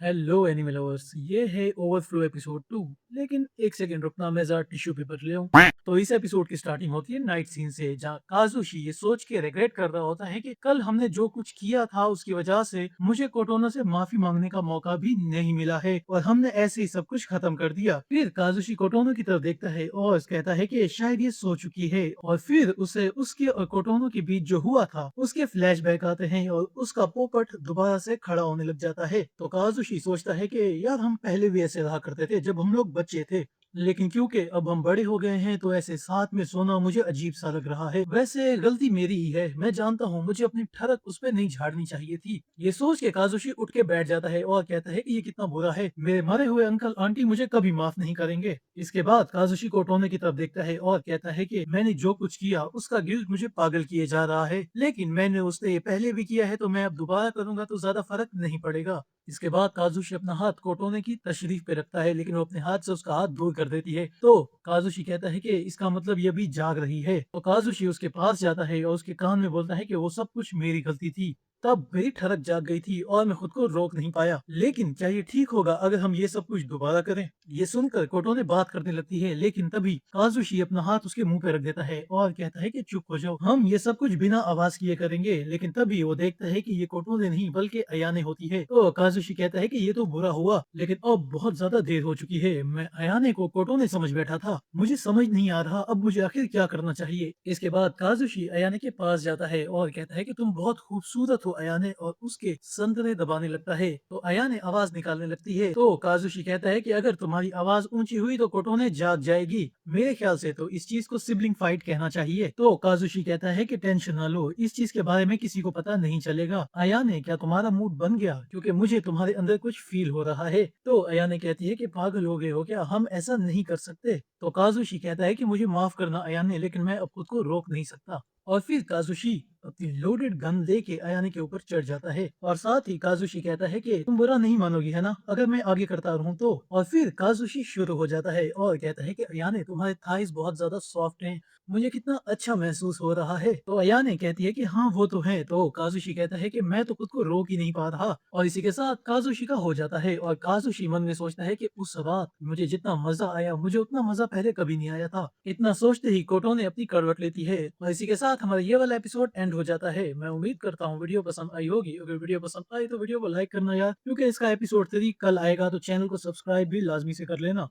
Hello animal lovers, ये है overflow episode 2। लेकिन एक सेकंड रुकना, मैं जरा टिश्यू पेपर ले आऊं। तो इस एपिसोड की स्टार्टिंग होती है नाइट सीन से, जहाँ काजुशी ये सोच के रिग्रेट कर रहा होता है कि कल हमने जो कुछ किया था उसकी वजह से मुझे कोटोनो से माफी मांगने का मौका भी नहीं मिला है और हमने ऐसे ही सब कुछ खत्म कर दिया। फिर काजुशी कोटोनो की तरफ देखता है और कहता है कि शायद ये सो चुकी है, और फिर उसे उसके और कोटोनो के बीच जो हुआ था उसके फ्लैशबैक आते हैं और उसका पोपट दोबारा से खड़ा होने लग जाता है। तो काजुशी सोचता है कि यार, हम पहले भी ऐसे रहा करते थे जब हम लोग बच्चे थे, लेकिन क्योंकि अब हम बड़े हो गए हैं तो ऐसे साथ में सोना मुझे अजीब सा लग रहा है। वैसे गलती मेरी ही है, मैं जानता हूँ, मुझे अपनी ठरक उस पे नहीं झाड़नी चाहिए थी। ये सोच के काजुशी उठ के बैठ जाता है और कहता है कि ये कितना बुरा है, मेरे मरे हुए अंकल आंटी मुझे कभी माफ नहीं करेंगे। इसके बाद काजुशी कोटोने की तरफ देखता है और कहता है कि मैंने जो कुछ किया उसका गिल्ट मुझे पागल किए जा रहा है, लेकिन मैंने उससे ये पहले भी किया है तो मैं अब दोबारा करूंगा तो ज्यादा फर्क नहीं पड़ेगा। इसके बाद काजुशी अपना हाथ कोटोने की तशरीफ पे रखता है, लेकिन वो अपने हाथ से उसका हाथ दूर कर देती है। तो काजुशी कहता है कि इसका मतलब ये भी जाग रही है। तो काजुशी उसके पास जाता है और उसके कान में बोलता है कि वो सब कुछ मेरी गलती थी, तब मेरी ठरक जाग गई थी और मैं खुद को रोक नहीं पाया। लेकिन क्या ये ठीक होगा अगर हम ये सब कुछ दोबारा करें? ये सुनकर कोटोने बात करने लगती है, लेकिन तभी काजुशी अपना हाथ उसके मुंह पे रख देता है और कहता है कि चुप हो जाओ, हम ये सब कुछ बिना आवाज किए करेंगे। लेकिन तभी वो देखता है कि ये कोटोने नहीं बल्कि अयाने होती है। तो काजुशी कहता है कि ये तो बुरा हुआ, लेकिन अब बहुत ज्यादा देर हो चुकी है। मैं अयाने को कोटोने समझ बैठा था, मुझे समझ नहीं आ रहा अब मुझे आखिर क्या करना चाहिए। इसके बाद काजुशी अयाने के पास जाता है और कहता है कि तुम बहुत खूबसूरत हो अयाने, और उसके संतरे दबाने लगता है। तो अयाने आवाज निकालने लगती है। तो काजुशी कहता है कि अगर तुम्हारी आवाज ऊंची हुई तो कोटोने जाग जाएगी। मेरे ख्याल से तो इस चीज को सिबलिंग फाइट कहना चाहिए। तो काजुशी कहता है कि टेंशन ना लो, इस चीज के बारे में किसी को पता नहीं चलेगा। अयाने, क्या तुम्हारा मूड बन गया? क्योंकि मुझे तुम्हारे अंदर कुछ फील हो रहा है। तो अयाने कहती है कि पागल हो गए हो क्या, हम ऐसा नहीं कर सकते। तो काजुशी कहता है कि मुझे माफ करना अयाने, लेकिन मैं अब खुद को रोक नहीं सकता। और फिर काजुशी अपनी लोडेड गन लेके अयाने के ऊपर चढ़ जाता है, और साथ ही काजुशी कहता है कि तुम बुरा नहीं मानोगी है ना अगर मैं आगे करता रहूं तो। और फिर काजुशी शुरू हो जाता है और कहता है कि अयाने, तुम्हारे थाइस बहुत ज्यादा सॉफ्ट हैं, मुझे कितना अच्छा महसूस हो रहा है। तो अयाने कहती है कि हाँ वो तो है। तो काजुशी कहता है कि मैं तो खुद को रोक ही नहीं पा रहा, और इसी के साथ काजुशी का हो जाता है। और काजुशी मन में सोचता है कि उस रात मुझे जितना मजा आया, मुझे उतना मजा पहले कभी नहीं आया था। इतना सोचते ही कोटोने अपनी करवट लेती है, और इसी के साथ हमारा ये वाला एपिसोड एंड हो जाता है। मैं उम्मीद करता हूँ वीडियो पसंद आई होगी। अगर वीडियो पसंद आई तो वीडियो को लाइक करना यार, क्योंकि इसका एपिसोड 3 कल आएगा, तो चैनल को सब्सक्राइब भी लाजमी से कर लेना।